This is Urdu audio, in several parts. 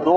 2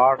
8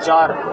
4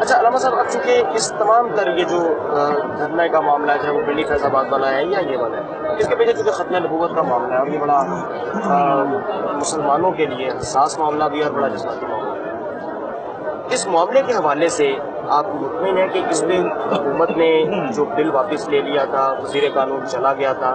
اچھا علامہ صاحب، اب چونکہ اس تمام تر یہ جو دھرنے کا معاملہ ہے وہ پنڈی فیض آباد والا ہے یا یہ والا ہے، اس کے پیچھے چونکہ ختم نبوت کا معاملہ ہے اور یہ بڑا مسلمانوں کے لیے حساس معاملہ بھی ہے اور بڑا جذباتی معاملہ ہے، اس معاملے کے حوالے سے آپ مطمئن ہیں کہ اس پہ حکومت نے جو بل واپس لے لیا تھا، وزیر قانون چلا گیا تھا،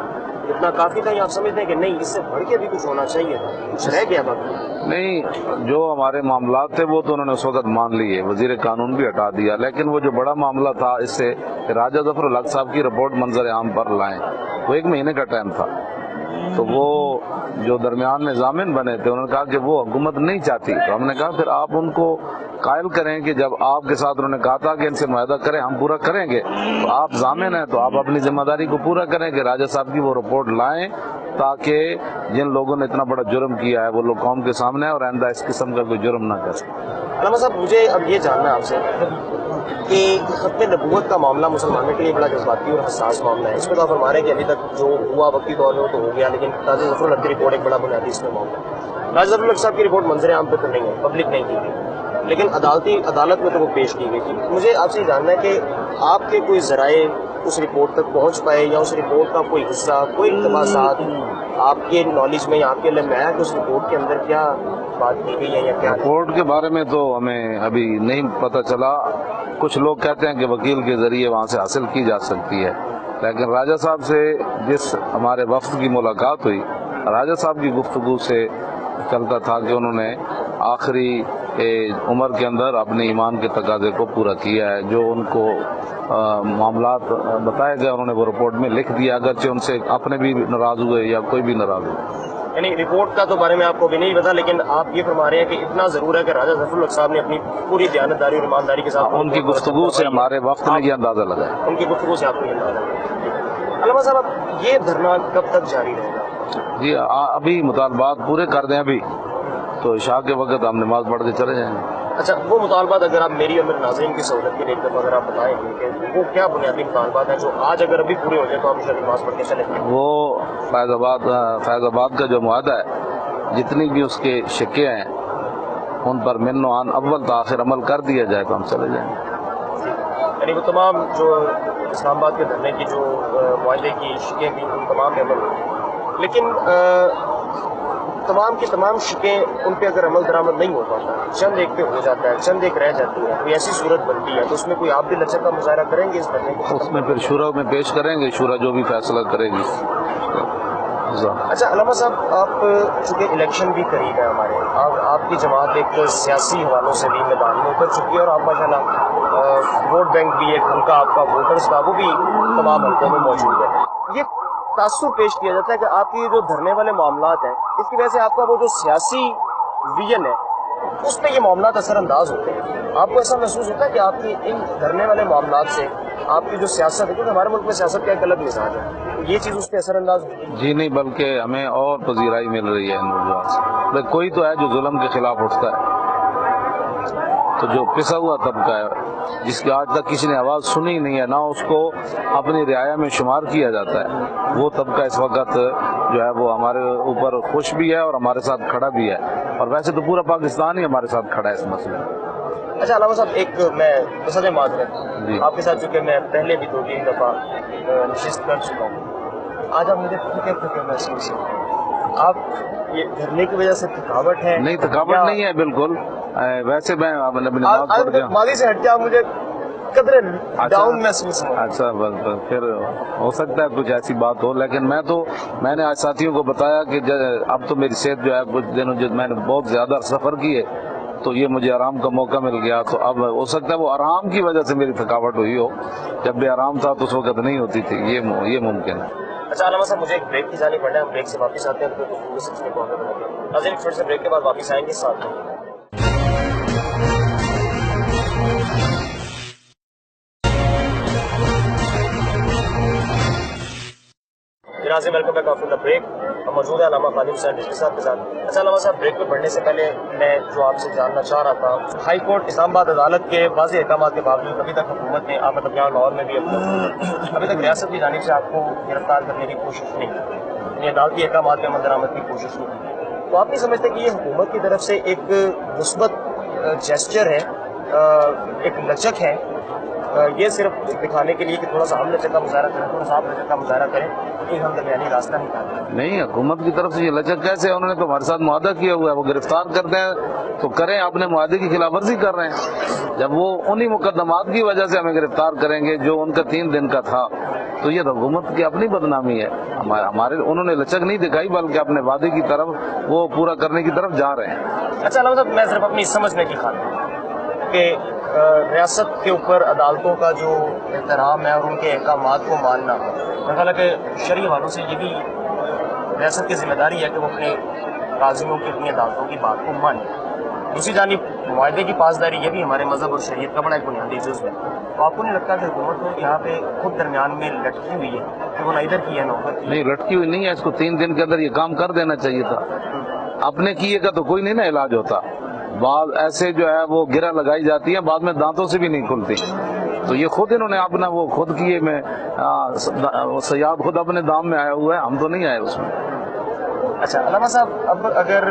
اتنا کافی تھا، یا آپ سمجھتے ہیں کہ نہیں اس سے بڑھ کے بھی کچھ ہونا چاہیے تھا، کچھ رہ گیا باقی؟ نہیں، جو ہمارے معاملات تھے وہ تو انہوں نے اس وقت مان لیے، وزیر قانون بھی ہٹا دیا، لیکن وہ جو بڑا معاملہ تھا اس سے راجہ ظفر الحق صاحب کی رپورٹ منظر عام پر لائیں، وہ 1 مہینے کا ٹائم تھا، تو وہ جو درمیان میں ضامن بنے تھے انہوں نے کہا کہ وہ حکومت نہیں چاہتی، تو ہم نے کہا پھر آپ ان کو قائل کریں کہ جب آپ کے ساتھ انہوں نے کہا تھا کہ ان سے معاہدہ کریں، ہم پورا کریں گے، تو آپ ضامن ہیں تو آپ اپنی ذمہ داری کو پورا کریں کہ راجہ صاحب کی وہ رپورٹ لائیں، تاکہ جن لوگوں نے اتنا بڑا جرم کیا ہے وہ لوگ قوم کے سامنے آئے اور آئندہ اس قسم کا کوئی جرم نہ کر سکیں۔ علامہ صاحب، مجھے اب یہ جاننا ہے آپ سے کہ ختم نبوت کا معاملہ مسلمانوں کے لیے بڑا جذباتی اور حساس معاملہ ہے، اس میں تو آپ فرما رہے ہیں کہ ابھی تک جو ہوا وقتی دور میں وہ تو ہو گیا، لیکن راجہ ظفر الحق کی رپورٹ ایک بڑا بنیادی اس میں معاملہ ہے۔ راجہ ظفر الحق صاحب کی رپورٹ منظر عام پہ تو نہیں ہے، پبلک نہیں کی گئی، لیکن عدالت میں تو وہ پیش کی گئی تھی۔ مجھے آپ سے یہ جاننا ہے کہ آپ کے کوئی ذرائع اس رپورٹ تک پہنچ پائے یا اس رپورٹ کا کوئی حصہ، کوئی اقتباسات آپ کے نالج میں یا آپ کے علم میں آیا کہ اس رپورٹ کے اندر کیا بات کی گئی ہے یا کیا؟ رپورٹ کے بارے میں تو ہمیں ابھی نہیں پتہ چلا، کچھ لوگ کہتے ہیں کہ وکیل کے ذریعے وہاں سے حاصل کی جا سکتی ہے، لیکن راجہ صاحب سے جس ہمارے وفد کی ملاقات ہوئی، راجہ صاحب کی گفتگو سے چلتا تھا کہ انہوں نے آخری عمر کے اندر اپنے ایمان کے تقاضے کو پورا کیا ہے، جو ان کو معاملات بتائے گئے انہوں نے وہ رپورٹ میں لکھ دیا، اگرچہ ان سے اپنے بھی ناراض ہوئے یا کوئی بھی ناراض ہوئے۔ یعنی رپورٹ کا تو بارے میں آپ کو بھی نہیں پتا، لیکن آپ یہ فرما رہے ہیں کہ اتنا ضرور ہے کہ راجہ ظفر الحق صاحب نے اپنی پوری دیانتداری اور ایمانداری کے ساتھ ان کی گفتگو سے ہمارے وفد نے یہ اندازہ لگایا، ان کی گفتگو سے آپ کو یہ اندازہ لگایا۔ علامہ صاحب، اب یہ دھرنا کب تک جاری رہے گا؟ جی ابھی مطالبات پورے کر دیں، ابھی تو عشاء کے وقت ہم نماز پڑھ کے چلے جائیں گے۔ اچھا، وہ مطالبات اگر آپ میری اور میرے ناظرین کی سہولت کے لیے ایک دفعہ اگر آپ بتائیں گے کہ وہ کیا بنیادی مطالبات ہیں جو آج اگر ابھی پورے ہو جائیں تو آپ ان نماز پڑھ کے چلے جائیں؟ وہ فیض آباد کا جو معاہدہ ہے، جتنی بھی اس کے شکے ہیں ان پر من و عن اول تا آخر عمل کر دیا جائے تو ہم چلے جائیں گے۔ یعنی وہ تمام جو اسلام آباد کے دھرنے کی جو معاہدے کی شکیں بھی ان تمام پہ عمل ہوئی، لیکن تمام کی تمام شکیں ان پہ اگر عمل درآمد نہیں ہو پاتا، چند ایک پہ ہو جاتا ہے، چند ایک رہ جاتی ہے، کوئی ایسی صورت بنتی ہے تو اس میں کوئی آپ بھی لچک کا مظاہرہ کریں گے اس دھرنے کو؟ اس میں پھر شورا میں پیش کریں گے، شورا جو بھی فیصلہ کرے گی۔ اچھا علامہ صاحب، آپ چونکہ الیکشن بھی قریب ہے ہمارے، آپ کی جماعت ایک سیاسی حوالوں سے بھی میدان میں اتر چکی ہے اور آپ ماشاء اللہ ووٹ بینک بھی ایک ان کا آپ کا ووٹرز کا وہ بھی تمام حلقوں میں موجود ہے۔ یہ تاثر پیش کیا جاتا ہے کہ آپ کی جو دھرنے والے معاملات ہیں اس کی وجہ سے آپ کا وہ جو سیاسی ویژن ہے اس پہ یہ معاملات اثر انداز ہوتے ہیں۔ آپ کو ایسا محسوس ہوتا ہے کہ آپ کی ان دھرنے والے معاملات سے آپ کی جو سیاست ہے، کیونکہ ہمارے ملک میں سیاست کا ایک الگ مزاج ہے، یہ چیز اس پہ اثر انداز ہوتی ہے؟ جی نہیں، بلکہ ہمیں اور پذیرائی مل رہی ہے ان موضوعات سے۔ کوئی تو ہے جو ظلم کے خلاف اٹھتا ہے، تو جو پسا ہوا طبقہ ہے جس کی آج تک کسی نے آواز سنی نہیں ہے، نہ اس کو اپنی رعایا میں شمار کیا جاتا ہے، وہ طبقہ اس وقت جو ہے وہ ہمارے اوپر خوش بھی ہے اور ہمارے ساتھ کھڑا بھی ہے، اور ویسے تو پورا پاکستان ہی ہمارے ساتھ کھڑا ہے اس مسئلے میں۔ اچھا علامہ صاحب، ایک میں بصد معذرت آپ کے ساتھ چونکہ میں پہلے بھی 2-3 دفعہ نشست کر چکا ہوں، آج آپ مجھے پھکے محسوس ہوتے ہیں، آپ یہ دھرنے کی وجہ سے تھکاوٹ ہے؟ نہیں، تھکاوٹ نہیں ہے بالکل، ویسے میں ماضی سے ہٹ کے آپ مجھے قدرے ڈاؤن محسوس ہوں۔ اچھا، پھر ہو سکتا ہے کچھ ایسی بات ہو، لیکن میں نے آج ساتھیوں کو بتایا کہ اب تو میری صحت جو ہے کچھ دنوں جو میں نے بہت زیادہ سفر کیے تو یہ مجھے آرام کا موقع مل گیا، تو اب ہو سکتا ہے وہ آرام کی وجہ سے میری تھکاوٹ ہوئی ہو، جب بھی آرام تھا تو اس وقت نہیں ہوتی تھی، یہ ممکن ہے۔ اچھا علامہ صاحب، مجھے ایک بریک کی جانی پڑنا ہے، ہم بریک سے واپس آتے ہیں تو سلسلے کو ناظرین پھر سے بریک کے بعد واپس آئیں گے ساتھ میں۔ ناظرین welcome back after the break, ہم موجود ہیں علامہ خالد حسین رشوی صاحب کے ساتھ۔ اچھا علامہ صاحب، بریک پہ بڑھنے سے پہلے میں جو آپ سے جاننا چاہ رہا تھا، ہائی کورٹ اسلام آباد عدالت کے واضح احکامات کے باوجود ابھی تک حکومت نے آپ مطلب یہاں لاہور میں بھی ابھی تک ریاست کی جانب سے آپ کو گرفتار کرنے کی کوشش نہیں کی، یعنی عدالتی احکامات کے عمل درآمد کی کوشش نہیں کی، تو آپ نہیں سمجھتے کہ یہ حکومت کی طرف سے ایک مثبت جیسچر ہے ایک لچک ہے یہ صرف دکھانے کے لیے کہ تھوڑا سا ہم لچک کا مظاہرہ کریں، تھوڑا سا آپ لچک کا مظاہرہ کریں، یہ ہم درمیانی راستہ نکالیں؟ نہیں، حکومت کی طرف سے یہ لچک کیسے ہے؟ انہوں نے تو ہمارے ساتھ معاہدہ کیا ہوا ہے، وہ گرفتار کرتے ہیں تو کریں، اپنے معاہدے کی خلاف ورزی کر رہے ہیں۔ جب وہ انہی مقدمات کی وجہ سے ہمیں گرفتار کریں گے جو ان کا 3 دن کا تھا، تو یہ حکومت کی اپنی بدنامی ہے۔ ہمارے انہوں نے لچک نہیں دکھائی بلکہ اپنے وعدے کی طرف وہ پورا کرنے کی طرف جا رہے ہیں۔ اچھا علامہ صاحب، میں صرف اپنی سمجھنے کی خاطر کہ ریاست کے اوپر عدالتوں کا جو احترام ہے اور ان کے احکامات کو ماننا، میرا خیال ہے کہ شرعی حوالوں سے یہ بھی ریاست کی ذمہ داری ہے کہ وہ اپنے قاضیوں کی، اپنی عدالتوں کی بات کو مانے۔ دوسری جانب معاہدے کی پاسداری یہ بھی ہمارے مذہب اور شریعت کا بڑا ایک بنیادی جزو ہے۔ تو آپ کو نہیں لگتا کہ حکومت یہاں پہ خود درمیان میں لٹکی ہوئی ہے کہ وہ نہ ادھر کی ہے نہ ادھر کی؟ نہیں، لٹکی ہوئی نہیں ہے، اس کو 3 دن کے اندر یہ کام کر دینا چاہیے تھا۔ اپنے کیے کا تو کوئی نہیں نا علاج ہوتا، بعض ایسے جو ہے وہ گرہ لگائی جاتی ہے، بعد میں دانتوں سے بھی نہیں کھلتی، تو یہ خود انہوں نے اپنا وہ خود کیے میں سیاد خود اپنے دام میں آیا ہوا ہے، ہم تو نہیں آئے اس میں۔ اچھا علامہ صاحب، اب اگر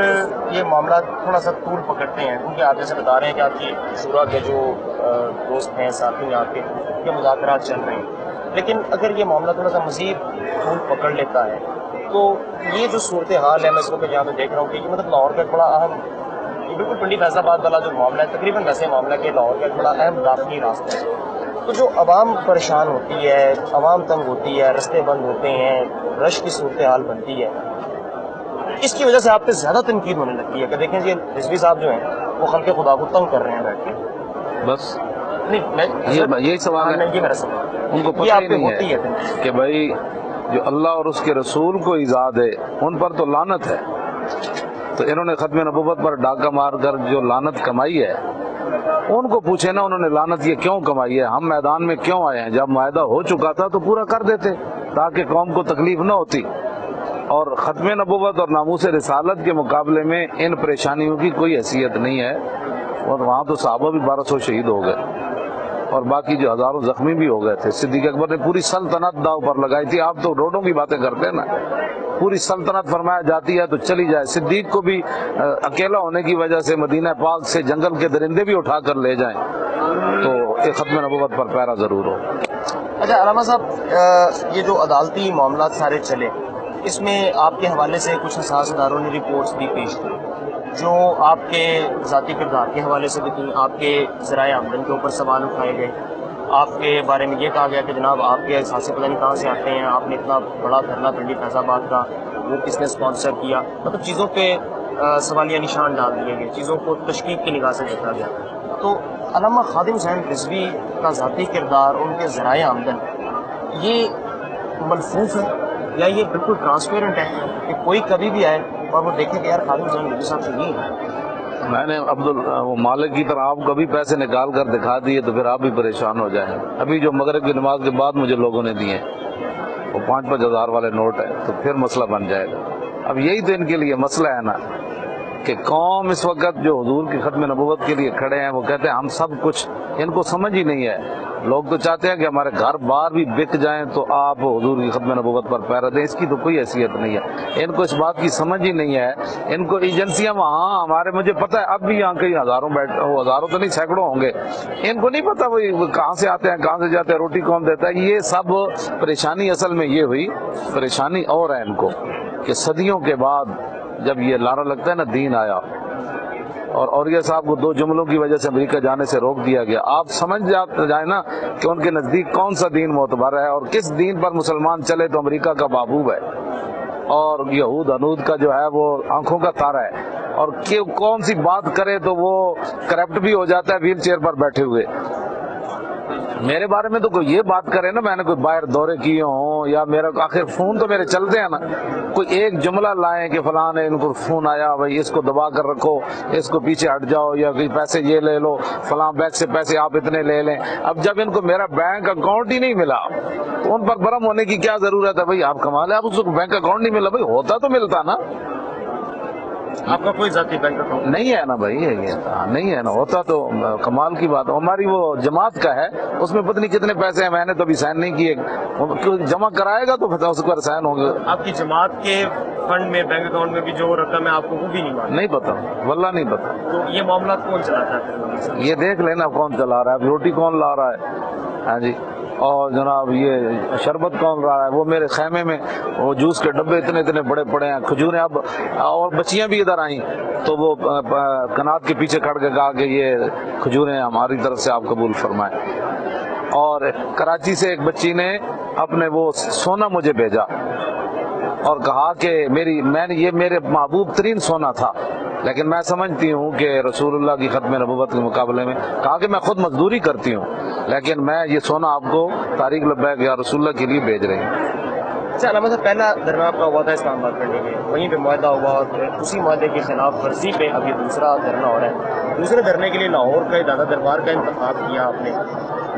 یہ معاملات تھوڑا سا طول پکڑتے ہیں، کیونکہ آپ جیسے بتا رہے ہیں کہ آپ کی شورا کے جو دوست ہیں، ساتھی ہیں آپ کے مذاکرات چل رہے ہیں، لیکن اگر یہ معاملہ تھوڑا سا مزید طول پکڑ لیتا ہے تو یہ جو صورتحال ہے، میں اس وقت یہاں پہ دیکھ رہا ہوں کہ یہ مطلب لاہور کا ایک بڑا اہم، یہ بالکل پنڈی فیض آباد والا جو معاملہ ہے تقریباً ویسے معاملہ کہ لاہور کا ایک بڑا اہم داخلی راستہ ہے، تو جو عوام پریشان ہوتی ہے، عوام تنگ ہوتی ہے، رستے بند ہوتے ہیں، رش کی صورتحال بنتی ہے، اس کی وجہ سے آپ پہ زیادہ تنقید ہونے لگتی ہے کہ دیکھیں جی رضوی صاحب جو ہیں وہ خلق خدا کو تنگ کر رہے ہیں بیٹھ کے۔ بس نہیں، یہی سوال ہے، یہ میرا سوال ہے، ان کو یہ پتہ آپ ہی پہ نہیں ہوتی ہے ہے کہ بھائی جو اللہ اور اس کے رسول کو ایذا دے ان پر تو لعنت ہے، تو انہوں نے ختم نبوت پر ڈاکہ مار کر جو لعنت کمائی ہے ان کو پوچھے نا انہوں نے لعنت یہ کیوں کمائی ہے، ہم میدان میں کیوں آئے ہیں؟ جب معاہدہ ہو چکا تھا تو پورا کر دیتے تاکہ قوم کو تکلیف نہ ہوتی، اور ختم نبوت اور ناموس رسالت کے مقابلے میں ان پریشانیوں کی کوئی حیثیت نہیں ہے، اور وہاں تو صحابہ بھی 1200 شہید ہو گئے اور باقی جو ہزاروں زخمی بھی ہو گئے تھے۔ صدیق اکبر نے پوری سلطنت داؤ پر لگائی تھی، آپ تو روڈوں کی باتیں کرتے ہیں نا، پوری سلطنت فرمایا جاتی ہے تو چلی جائے۔ صدیق کو بھی اکیلا ہونے کی وجہ سے مدینہ پاک سے جنگل کے درندے بھی اٹھا کر لے جائیں تو یہ ختم نبوت پر پیرا ضرور ہو۔ اچھا علامہ صاحب، یہ جو عدالتی معاملات سارے چلے، اس میں آپ کے حوالے سے کچھ حساس اداروں نے رپورٹس بھی پیش کی جو آپ کے ذاتی کردار کے حوالے سے بھی تھیں، آپ کے ذرائع آمدن کے اوپر سوال اٹھائے گئے، آپ کے بارے میں یہ کہا گیا کہ جناب آپ کے احساس پتہ نہیں کہاں سے آتے ہیں، آپ نے اتنا بڑا دھرنا پنڈی فیض آباد کا وہ کس نے اسپانسر کیا، مطلب چیزوں پہ سوالیہ نشان ڈال دیے گئے، چیزوں کو تشکیک کی نگاہ سے دیکھا گیا۔ تو علامہ خادم حسین رضوی کا ذاتی کردار، ان کے ذرائع آمدن، یہ ملفوف ہے یا یہ بالکل ٹرانسپیرنٹ ہے کہ کوئی کبھی بھی آئے اور وہ دیکھیں کہ یار خادم حسین رضوی صاحب سے یہ ہے؟ میں نے مالک کی طرح آپ کبھی پیسے نکال کر دکھا دیے تو پھر آپ بھی پریشان ہو جائیں۔ ابھی جو مغرب کی نماز کے بعد مجھے لوگوں نے دیے وہ 5-5 ہزار والے نوٹ ہیں، تو پھر مسئلہ بن جائے گا۔ اب یہی تو ان کے لیے مسئلہ ہے نا کہ قوم اس وقت جو حضور کی ختم نبوت کے لیے کھڑے ہیں وہ کہتے ہیں ہم سب کچھ، ان کو سمجھ ہی نہیں ہے۔ لوگ تو چاہتے ہیں کہ ہمارے گھر بار بھی بک جائیں تو آپ حضور کی ختم نبوت پر پیرا دیں، اس کی تو کوئی حیثیت نہیں ہے۔ ان کو اس بات کی سمجھ ہی نہیں ہے۔ ان کو ایجنسیاں وہاں ہمارے، مجھے پتا ہے اب بھی یہاں کئی ہزاروں ہزاروں تو نہیں سینکڑوں ہوں گے، ان کو نہیں پتا وہ کہاں سے آتے ہیں کہاں سے جاتے ہیں، روٹی کون دیتا ہے۔ یہ سب پریشانی اصل میں یہ ہوئی، پریشانی اور ہے ان کو کہ صدیوں کے بعد جب یہ نعرہ لگتا ہے نا دین آیا، اور اولیاء صاحب کو 2 جملوں کی وجہ سے امریکہ جانے سے روک دیا گیا، آپ سمجھ جائیں نا کہ ان کے نزدیک کون سا دین معتبر ہے، اور کس دین پر مسلمان چلے تو امریکہ کا محبوب ہے، اور یہود انود کا جو ہے وہ آنکھوں کا تارا ہے، اور کون سی بات کرے تو وہ کرپٹ بھی ہو جاتا ہے ویل چیئر پر بیٹھے ہوئے۔ میرے بارے میں تو کوئی یہ بات کرے نا، میں نے کوئی باہر دورے کیے ہوں یا میرا آخر فون تو میرے چلتے ہیں نا، کوئی ایک جملہ لائیں کہ فلاں نے ان کو فون آیا بھائی اس کو دبا کر رکھو، اس کو پیچھے ہٹ جاؤ، یا کوئی پیسے یہ لے لو، فلاں بینک سے پیسے آپ اتنے لے لیں۔ اب جب ان کو میرا بینک اکاؤنٹ ہی نہیں ملا تو ان پر برہم ہونے کی کیا ضرورت ہے؟ بھائی آپ کمال ہے، آپ اس کو بینک اکاؤنٹ نہیں ملا، بھائی ہوتا تو ملتا نا۔ آپ کا کوئی ذاتی بینک اکاؤنٹ نہیں ہے نا بھائی، یہ نہیں ہے نا، ہوتا تو کمال کی بات. ہماری وہ جماعت کا ہے، اس میں پتہ نہیں کتنے پیسے ہیں، میں نے تو ابھی سائن نہیں کیے. جمع کرائے گا تو پتہ اس پر سائن ہوں گے. آپ کی جماعت کے فنڈ میں، بینک اکاؤنٹ میں بھی جو رقم ہے آپ کو وہ بھی نہیں معلوم؟ نہیں پتا، واللہ نہیں پتا. تو یہ معاملات کون چلاتا ہے؟ یہ دیکھ لینا کون چلا رہا ہے، روٹی کون لا رہا ہے، ہاں جی، اور جناب یہ شربت کون رہا ہے. وہ میرے خیمے میں وہ جوس کے ڈبے اتنے اتنے بڑے پڑے ہیں، کھجوریں. اب اور بچیاں بھی ادھر آئیں تو وہ کنات کے پیچھے کھڑ کے کہا کہ یہ کھجوریں ہماری طرف سے آپ قبول فرمائیں. اور کراچی سے ایک بچی نے اپنے وہ سونا مجھے بھیجا اور کہا کہ یہ میرے محبوب ترین سونا تھا، لیکن میں سمجھتی ہوں کہ رسول اللہ کی ختم نبوت کے مقابلے میں، کہا کہ میں خود مزدوری کرتی ہوں لیکن میں یہ سونا آپ کو طریق لبیک یا رسول اللہ کے لیے بھیج رہی ہوں. اچھا علامہ صاحب، پہلا دھرنا آپ کا ہوا تھا اسلام آباد کرنے کے، وہیں پہ معاہدہ ہوا اور پھر اسی معاہدے کی خلاف ورزی پہ اب یہ دوسرا دھرنا ہو رہا ہے. دوسرے دھرنے کے لیے لاہور کا دادا دربار کا انتخاب کیا آپ نے،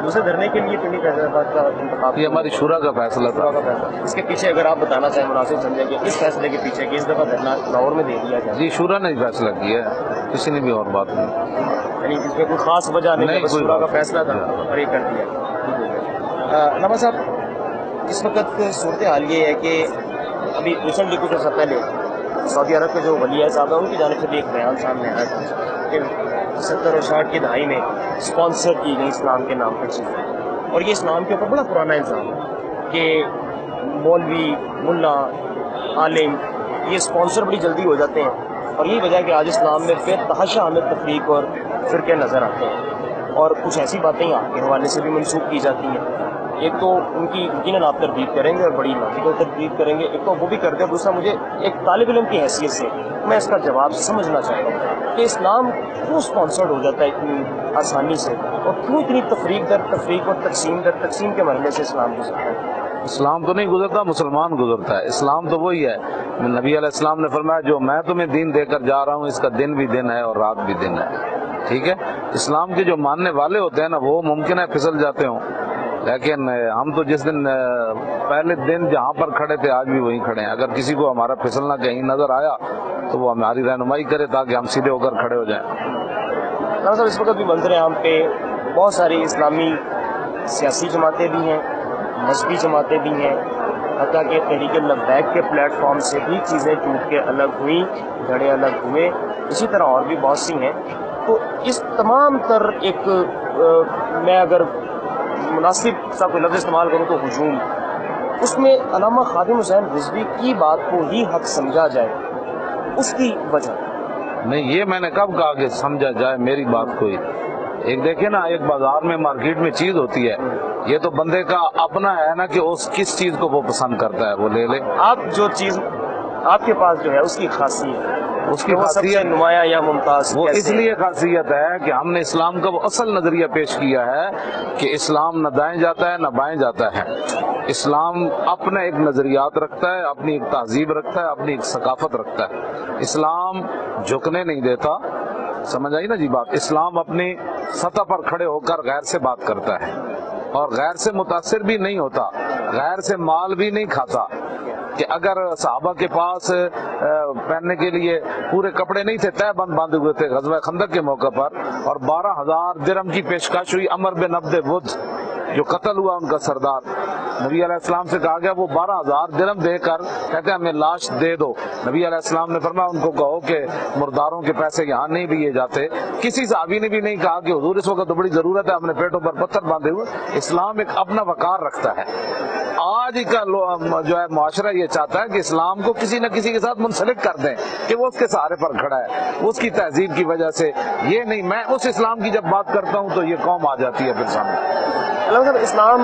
دوسرے دھرنے کے لیے پنڈی فیصل آباد کا انتخاب؟ یہ ہماری شورا کا فیصلہ تھا. اس کے پیچھے اگر آپ بتانا چاہیں مناسب سمجھیں کہ اس فیصلے کے پیچھے کہ اس دفعہ دھرنا لاہور میں دے دیا جائے؟ جی شورا نے فیصلہ کیا ہے، کسی نے بھی اور بات نہیں. یعنی اس میں کوئی خاص وجہ نہیں، بس شورا کا فیصلہ تھا اور یہ کر دیا. علامہ صاحب، اس وقت صورتحال یہ ہے کہ ابھی ریسنٹلی کچھ عرصہ پہلے سعودی عرب کے جو ولی صاحب ہیں ان کی جانب سے بھی ایک بیان سامنے آیا کہ 70 اور 60 کی دہائی میں اسپانسر کی گئی اسلام کے نام پر چیزیں، اور یہ اسلام کے اوپر بڑا پرانا الزام ہے کہ مولوی، ملا، عالم یہ اسپانسر بڑی جلدی ہو جاتے ہیں، اور یہی وجہ ہے کہ آج اسلام میں بے تحاشا آمد تفریق اور فرقے نظر آتے ہیں، اور کچھ ایسی باتیں آپ کے حوالے سے بھی منسوخ کی جاتی ہیں. ایک تو ان کی یقیناً آپ تردید کریں گے اور بڑی لاجیکل تردید کریں گے، ایک تو وہ بھی کرتے ہیں، دوسرا مجھے ایک طالب علم کی حیثیت سے میں اس کا جواب سمجھنا چاہتا ہوں کہ اسلام کیوں اسپانسرڈ ہو جاتا ہے اتنی آسانی سے، اور کیوں اتنی تفریق در تفریق اور تقسیم در تقسیم کے مرحلے سے اسلام گزرتا ہے؟ اسلام تو نہیں گزرتا، مسلمان گزرتا ہے. اسلام تو وہی ہے، نبی علیہ السلام نے فرمایا جو میں تمہیں دین دے کر جا رہا ہوں اس کا دن بھی دن ہے اور رات بھی دن ہے. ٹھیک ہے، اسلام کے جو ماننے والے ہوتے ہیں نا وہ ممکن ہے پھسل جاتے ہوں، لیکن ہم تو جس دن پہلے دن جہاں پر کھڑے تھے آج بھی وہیں کھڑے ہیں. اگر کسی کو ہمارا پھسلنا کہیں نظر آیا تو وہ ہماری رہنمائی کرے تاکہ ہم سیدھے ہو کر کھڑے ہو جائیں. صاحب اس وقت بھی منظر عام پہ بہت ساری اسلامی سیاسی جماعتیں بھی ہیں، مذہبی جماعتیں بھی ہیں، حتیٰ کہ تحریک لبیک کے پلیٹ فارم سے بھی چیزیں ٹوٹ کے الگ ہوئیں، دھڑے الگ ہوئے، اسی طرح اور بھی بہت سی ہیں. تو اس تمام تر ایک میں اگر مناسب سا کوئی لفظ استعمال کروں تو ہجوم، اس میں علامہ خادم حسین رضوی کی بات کو ہی حق سمجھا جائے، اس کی وجہ نہیں. یہ میں نے کب کہا کہ سمجھا جائے میری بات کو ہی؟ ایک دیکھیں نا، ایک بازار میں مارکیٹ میں چیز ہوتی ہے، یہ تو بندے کا اپنا ہے نا کہ اس کس چیز کو وہ پسند کرتا ہے وہ لے لے. آپ جو چیز آپ کے پاس جو ہے اس کی خاصیت، اس کی خاصیت نمایاں یا ممتاز وہ اس لیے خاصیت ہے کہ ہم نے اسلام کا وہ اصل نظریہ پیش کیا ہے کہ اسلام نہ دائیں جاتا ہے نہ بائیں جاتا ہے. اسلام اپنا ایک نظریات رکھتا ہے، اپنی ایک تہذیب رکھتا ہے، اپنی ایک ثقافت رکھتا ہے. اسلام جھکنے نہیں دیتا، سمجھ آئی نا جی بات. اسلام اپنی سطح پر کھڑے ہو کر غیر سے بات کرتا ہے اور غیر سے متاثر بھی نہیں ہوتا، غیر سے مال بھی نہیں کھاتا. کہ اگر صحابہ کے پاس پہننے کے لیے پورے کپڑے نہیں تھے، تہ بند باندھے ہوئے تھے غزوہ خندق کے موقع پر، اور 12,000 درہم کی پیشکش ہوئی عمر بن عبد ود جو قتل ہوا ان کا سردار، نبی علیہ السلام سے کہا گیا وہ 12,000 درہم دے کر کہتے ہیں ہمیں لاش دے دو. نبی علیہ السلام نے فرمایا ان کو کہو کہ مرداروں کے پیسے یہاں نہیں دیے جاتے. کسی صحابی نے بھی نہیں کہا کہ حضور اس وقت تو بڑی ضرورت ہے، اپنے پیٹوں پر پتھر باندھے ہوئے. اسلام ایک اپنا وقار رکھتا ہے. آج کا جو ہے معاشرہ یہ چاہتا ہے کہ اسلام کو کسی نہ کسی کے ساتھ منسلک کر دیں کہ وہ اس کے سہارے پر کھڑا ہے، اس کی تہذیب کی وجہ سے. یہ نہیں، میں اس اسلام کی جب بات کرتا ہوں تو یہ قوم آ جاتی ہے پھر سامنے. اسلام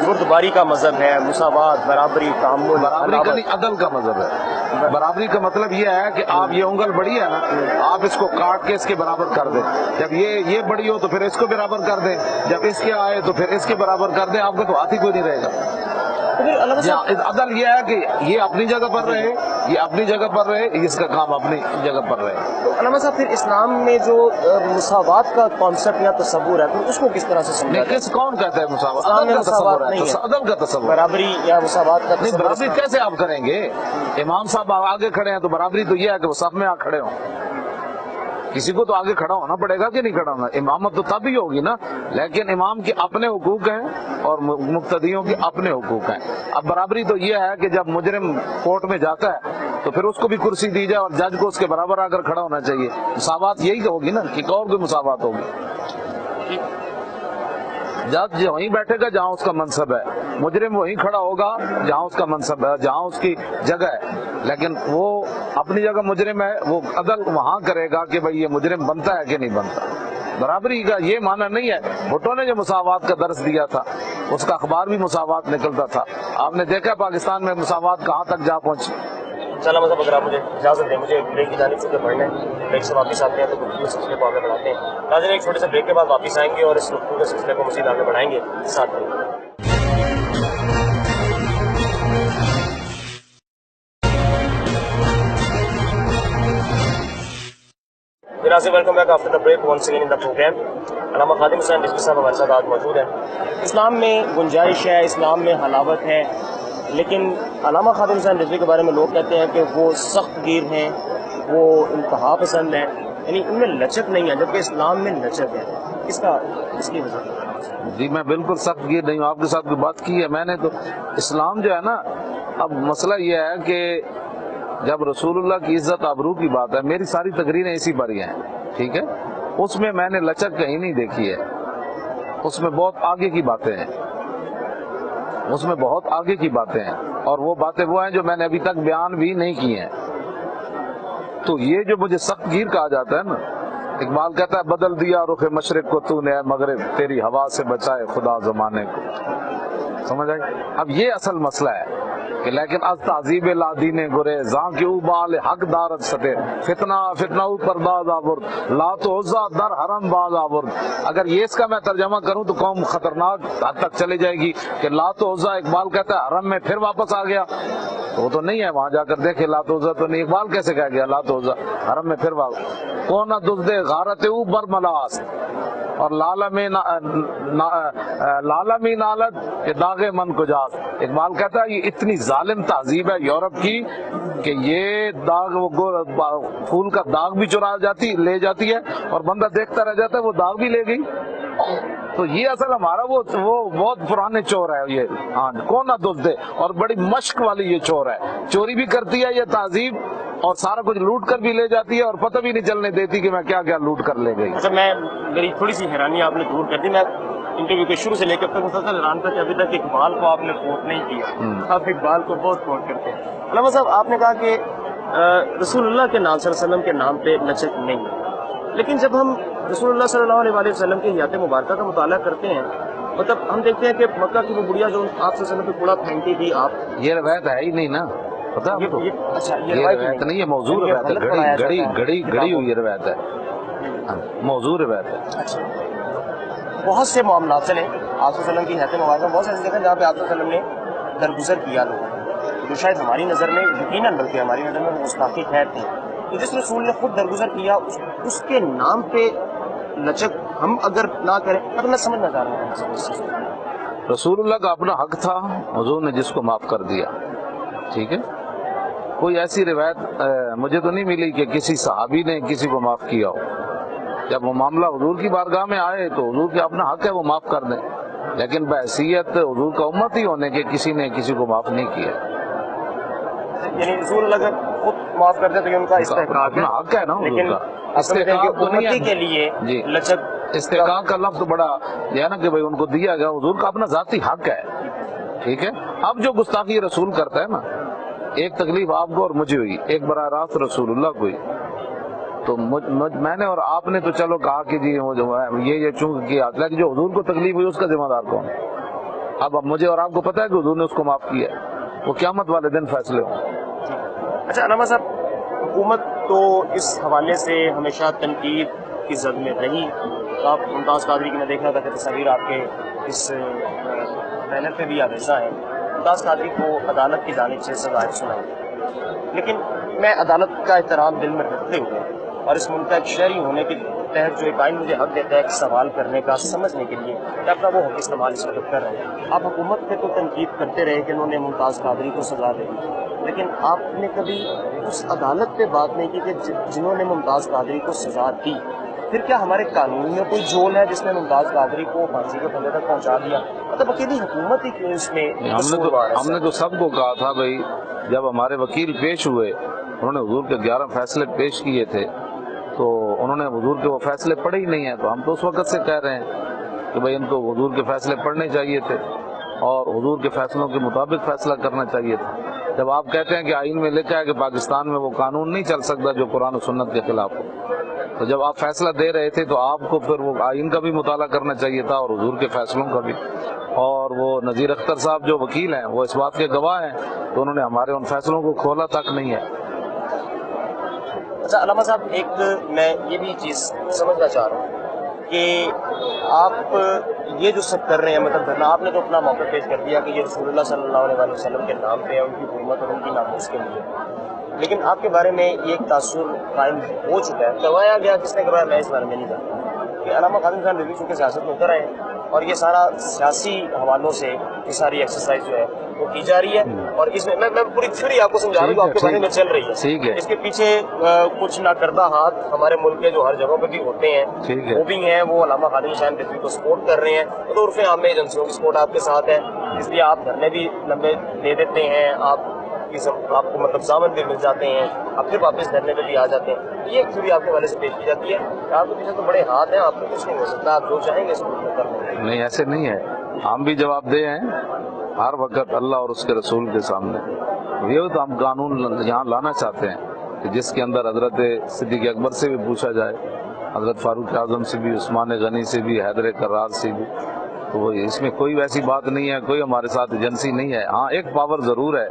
بردباری کا مذہب ہے، مساوات، برابری، تعامل. برابری کا نہیں، عدل کا مذہب ہے. برابری کا مطلب یہ ہے کہ آپ یہ انگل بڑی ہے نا، آپ اس کو کاٹ کے اس کے برابر کر دیں. جب یہ بڑی ہو تو پھر اس کو برابر کر دیں، جب اس کے آئے تو پھر اس کے برابر کر دیں. آپ کا تو ہاتھ ہی کوئی نہیں رہے گا. عدل یہ ہے کہ یہ اپنی جگہ پر رہے، یہ اپنی جگہ پر رہے، اس کا کام اپنی جگہ پر رہے. تو علامہ صاحب پھر اسلام میں جو مساوات کا کانسیپٹ یا تصور ہے پھر اس کو کس طرح سے سمجھا جائے؟ کون کہتا ہے مساوات؟ اسلام میں مساوات نہیں ہے، عدل کا تصور، برابری یا مساوات کا نہیں. تصور برابری کیسے آپ کریں گے؟ امام صاحب آگے کھڑے ہیں تو برابری تو یہ ہے کہ وہ سب میں آ کھڑے ہوں. کسی کو تو آگے کھڑا ہونا پڑے گا کہ نہیں کھڑا ہونا؟ امامت تو تب ہی ہوگی نا. لیکن امام کے اپنے حقوق ہیں اور مقتدیوں کے اپنے حقوق ہیں. اب برابری تو یہ ہے کہ جب مجرم کورٹ میں جاتا ہے تو پھر اس کو بھی کرسی دی جائے اور جج کو اس کے برابر آ کر کھڑا ہونا چاہیے. مساوات یہی ہوگی نا کہ اور کوئی مساوات ہوگی؟ جج وہیں بیٹھے گا جہاں اس کا منصب ہے، مجرم وہیں کھڑا ہوگا جہاں اس کا منصب ہے، جہاں اس کی جگہ ہے. لیکن وہ اپنی جگہ مجرم ہے، وہ عدل وہاں کرے گا کہ بھئی یہ مجرم بنتا ہے کہ نہیں بنتا. برابری کا یہ معنی نہیں ہے. بھٹو نے جو مساوات کا درس دیا تھا اس کا اخبار بھی مساوات نکلتا تھا. آپ نے دیکھا پاکستان میں مساوات کہاں تک جا پہنچی. چلا مطلب اگر آپ مجھے اجازت دیں، مجھے بریک کی جانب سے پڑھنا ہے، بریک سے واپس آتے ہیں تو گفتگو سلسلے کو آگے بڑھاتے ہیں. ناظرین ایک چھوٹے سے بریک کے بعد واپس آئیں گے اور اس گفتگو کے سلسلے کو مزید آگے بڑھائیں گے. ساتھ میں welcome back after the break once again in the programme. Allama Khadim حسین رضوی صاحب ہمارے ساتھ آج موجود ہیں. اسلام میں گنجائش ہے، اسلام میں حلاوت ہے، لیکن علامہ خادم حسین رضوی کے بارے میں لوگ کہتے ہیں کہ وہ سخت گیر ہیں، وہ انتہا پسند ہیں، یعنی ان میں لچک نہیں ہے، جبکہ اسلام میں لچک ہے. اس کی وجہ؟ جی میں بالکل سخت گیر نہیں ہوں. آپ کے ساتھ کوئی بات کی ہے میں نے؟ تو اسلام جو ہے نا، اب مسئلہ یہ ہے کہ جب رسول اللہ کی عزت آبرو کی بات ہے، میری ساری تقریریں اسی پر ہی ہیں، ٹھیک ہے؟ اس میں میں نے لچک کہیں نہیں دیکھی ہے. اس میں بہت آگے کی باتیں ہیں، اس میں بہت آگے کی باتیں ہیں، اور وہ باتیں وہ ہیں جو میں نے ابھی تک بیان بھی نہیں کی ہیں. تو یہ جو مجھے سخت گیر کہا جاتا ہے نا، اقبال کہتا ہے بدل دیا رخ مشرق کو تو نے اے مغرب، تیری ہوا سے بچائے خدا زمانے کو. سمجھ آئی؟ اب یہ اصل مسئلہ ہے کہ لیکن از تعذیب لادین گرے زاں کے او بال حق دارت سٹے فتنہ فتنہ او پرداز آورد لات و عزا در حرم باز آورد. اگر یہ اس کا میں ترجمہ کروں تو قوم خطرناک حد تک چلے جائے گی کہ لات و عزا اقبال کہتا ہے حرم میں پھر واپس آ گیا. وہ تو نہیں ہے، وہاں جا کر دیکھے لات و عزا تو نہیں. اقبال کیسے کہہ گیا لات و عزا حرم میں پھر واپس؟ کون دزدے غارت او برملاس اور لالمی نالت کہ داغ من کجاس. اقبال کہتا ہے یہ اتنی ظالم تہذیب ہے یورپ کی کہ یہ داغ پھول کا داغ بھی چرا جاتی لے جاتی ہے اور بندہ دیکھتا رہ جاتا ہے، وہ داغ بھی لے گئی. تو یہ اصل ہمارا وہ بہت پرانے چور ہے یہ. ہاں کون نہ دزدے، اور بڑی مشق والی یہ چور ہے، چوری بھی کرتی ہے یہ تہذیب اور سارا کچھ لوٹ کر بھی لے جاتی ہے اور پتہ بھی نہیں چلنے دیتی کہ میں کیا کیا لوٹ کر لے گئی. اچھا میری تھوڑی سی حیرانی آپ نے دور کر دی. میں انٹرویو کے شروع سے لے کر مسلسل حیران تھا کہ ابھی تک اقبال کو آپ نے کوٹ نہیں کیا. آپ اقبال کو بہت کوٹ کرتے ہیں. علامہ صاحب آپ نے کہا کہ رسول اللہ کے نام صلی اللہ علیہ وسلم کے نام پہ لچک نہیں ہے، لیکن جب ہم رسول اللہ صلی اللہ علیہ وسلم کی حیات مبارکہ کا مطالعہ کرتے ہیں، مطلب ہم دیکھتے ہیں کہ مکہ کی وہ بڑھیا جو آپ صلی اللہ علیہ وسلم پہ کوڑا پھینکتی تھی، آپ یہ روایت ہے ہی نہیں نا، پتہ آپ کو؟ اچھا یہ روایت نہیں ہے، موضوع روایت ہے، گڑی ہوئی روایت ہے، موضوع روایت ہے. اچھا بہت سے معاملات چلے آپ صلی اللہ علیہ وسلم کی حیات مبارکہ، بہت سے ایسے جگہ جہاں پہ آپ صلی اللہ علیہ وسلم نے درگزر کیا لوگوں جو شاید ہماری نظر میں یقیناً بلکہ ہماری نظر میں گستاخی خیر تھی. تو جس رسول نے خود درگزر کیا اس کے نام پہ لچک ہم اگر نہ کریں تو میں سمجھ نہ چاہ رہا ہوں. رسول اللہ کا اپنا حق تھا، حضور نے جس کو معاف کر دیا، ٹھیک ہے. کوئی ایسی روایت مجھے تو نہیں ملی کہ کسی صحابی نے کسی کو معاف کیا ہو. جب وہ معاملہ حضور کی بارگاہ میں آئے تو حضور کے اپنا حق ہے وہ معاف کر دیں، لیکن بحیثیت حضور کا امت ہی ہونے کے کسی نے کسی کو معاف نہیں کیا. یعنی رسول اللہ اگر خود معاف کر دے تو یہ ان کا استحقاق ہے، اپنا حق ہے نا لیکن استحقاق تو نہیں امتی کے لیے جی لچک استحقاق کا لفظ بڑا یہ ہے نا کہ بھائی ان کو دیا گیا، حضور کا اپنا ذاتی حق ہے، ٹھیک ہے. اب جو گستاخی رسول کرتا ہے نا، ایک تکلیف آپ کو اور مجھے ہوئی، ایک براہ راست رسول اللہ کو ہوئی. تو میں نے اور آپ نے تو چلو کہا کہ جی وہ جو ہے یہ چونکہ کیا، لیکن جو حضور کو تکلیف ہوئی اس کا ذمہ دار کون؟ اب مجھے اور آپ کو پتہ ہے کہ حضور نے اس کو معاف کیا ہے، وہ قیامت والے دن فیصلے ہوں. اچھا علامہ صاحب، حکومت تو اس حوالے سے ہمیشہ تنقید کی زد میں رہی. آپ ممتاز قادری کی میں دیکھ رہا تھا کہ تصاویر آپ کے اس بینر پہ بھی آویزہ ہے. ممتاز قادری کو عدالت کی جانب سے سزائیں سنائی، لیکن میں عدالت کا احترام دل میں رکھتے ہوئے اور اس ملک کا ایک شہری ہونے کے تحت جو ایک آئین مجھے حق دیتا ہے ایک سوال کرنے کا، سمجھنے کے لیے کہ اپنا وہ حق استعمال اس وقت کر رہے ہیں۔ آپ حکومت پہ تو تنقید کرتے رہے کہ انہوں نے ممتاز قادری کو سزا دے دی، لیکن آپ نے کبھی اس عدالت پہ بات نہیں کی کہ جنہوں نے ممتاز قادری کو سزا دی، پھر کیا ہمارے قانون میں کوئی جول ہے جس نے ممتاز قادری کو پھانسی کے پھندے تک پہنچا دیا؟ مطلب اکیلی حکومت ہی کیوں اس میں ہم نے تو سب کو کہا تھا بھائی، جب ہمارے وکیل پیش ہوئے انہوں نے حضور کے 11 فیصلے پیش کیے تھے، تو انہوں نے حضور کے وہ فیصلے پڑھے ہی نہیں ہیں، تو ہم تو اس وقت سے کہہ رہے ہیں کہ بھائی ان کو حضور کے فیصلے پڑھنے چاہیے تھے اور حضور کے فیصلوں کے مطابق فیصلہ کرنا چاہیے تھا۔ جب آپ کہتے ہیں کہ آئین میں لکھا ہے کہ پاکستان میں وہ قانون نہیں چل سکتا جو قرآن و سنت کے خلاف ہو، تو جب آپ فیصلہ دے رہے تھے تو آپ کو پھر وہ آئین کا بھی مطالعہ کرنا چاہیے تھا اور حضور کے فیصلوں کا بھی۔ اور وہ نذیر اختر صاحب جو وکیل ہیں وہ اس بات کے گواہ ہیں، تو انہوں نے ہمارے ان فیصلوں کو کھولا تک نہیں ہے۔ اچھا علامہ صاحب، ایک میں یہ بھی چیز سمجھنا چاہ رہا ہوں کہ آپ یہ جو سب کر رہے ہیں، مطلب دھرنا آپ نے تو اپنا موقع پیش کر دیا کہ یہ رسول اللہ صلی اللہ علیہ وسلم کے نام پہ ہے، ان کی حکومت اور ان کی ناموس کے لیے، لیکن آپ کے بارے میں یہ ایک تاثر قائم ہو چکا ہے، کروایا گیا، کس نے کروایا میں اس بارے میں نہیں جانتا، کہ علامہ خادم خان رضوی چونکہ سیاست میں اتر آئے ہیں اور یہ سارا سیاسی حوالوں سے یہ ساری ایکسرسائز جو ہے وہ کی جا رہی ہے، اور اس میں میں پوری تھیوری آپ کو سمجھا رہا ہوں آپ کے بارے میں چل رہی ہے۔ اس کے پیچھے کچھ ناکردہ ہاتھ ہمارے ملک کے جو ہر جگہوں پہ بھی ہوتے ہیں وہ بھی ہیں، وہ علامہ خادم خان رضوی کو سپورٹ کر رہے ہیں، تو عرف عام میں ایجنسیوں کی سپورٹ آپ کے ساتھ ہے، اس لیے آپ دھرنے بھی لمبے دے دیتے ہیں، آپ کو مطلب سامان بھی مل جاتے ہیں، آپ پھر واپس دھرنے پہ بھی آ جاتے ہیں۔ یہ ایک تھیوری آپ کے والے سے پیش کی جاتی ہے کہ آپ کے پیچھے تو بڑے ہاتھ ہیں، آپ کو کچھ نہیں ہو سکتا، آپ جو چاہیں گے اس کو کر لیں گے۔ نہیں، ایسے نہیں ہے، ہم بھی جواب دے ہیں ہر وقت اللہ اور اس کے رسول کے سامنے۔ یہ تو ہم قانون یہاں لانا چاہتے ہیں کہ جس کے اندر حضرت صدیق اکبر سے بھی پوچھا جائے، حضرت فاروق اعظم سے بھی، عثمان غنی سے بھی، حیدر کرار سے بھی، تو اس میں کوئی ویسی بات نہیں ہے، کوئی ہمارے ساتھ ایجنسی نہیں ہے۔ ہاں ایک پاور ضرور ہے،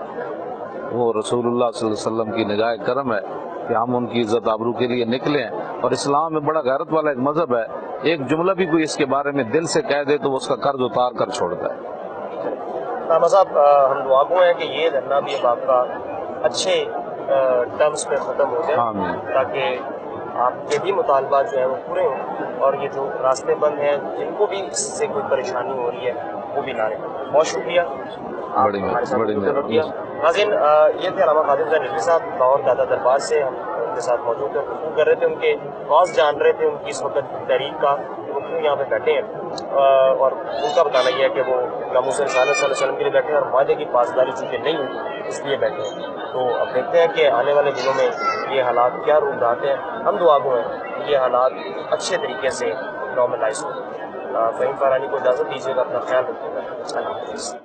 وہ رسول اللہ صلی اللہ علیہ وسلم کی نگاہ کرم ہے کہ ہم ان کی عزت آبرو کے لیے نکلے ہیں، اور اسلام میں بڑا غیرت والا ایک مذہب ہے، ایک جملہ بھی کوئی اس کے بارے میں دل سے کہہ دے تو وہ اس کا قرض اتار کر چھوڑتا ہے۔ علامہ صاحب، ہم دعا گو ہیں کہ یہ دھرنا بھی اب آپ کا اچھے ٹرمز پہ ختم ہو جائے، تاکہ آپ کے بھی مطالبات جو ہیں وہ پورے ہوں، اور یہ جو راستے بند ہیں جن کو بھی اس سے کوئی پریشانی ہو رہی ہے وہ بھی نہ رہے۔ بہت شکریہ، ناظرین، یہ تھے علامہ خادم خان رضوی صاحب، لاہور دادا دربار سے ہم ان کے ساتھ موجود تھے، گفتگو کر رہے تھے، ان کے کاز جان رہے تھے، ان کی اس وقت تحریک کا، وہ کیوں یہاں پہ بیٹھے ہیں، اور ان کا بتانا یہ ہے کہ وہ ناموس رسالت صلی اللہ علیہ وسلم کے لیے بیٹھے ہیں اور معاہدے کی پاسداری چونکہ نہیں ہوئی اس لیے بیٹھے ہیں۔ تو اب دیکھتے ہیں کہ آنے والے دنوں میں یہ حالات کیا روپ لاتے ہیں، ہم دعا گو ہیں کہ یہ حالات اچھے طریقے سے نارملائز ہوں۔ فہیم فارانی کو اجازت دیجیے گا، اپنا خیال رکھیے گا، اللہ حافظ۔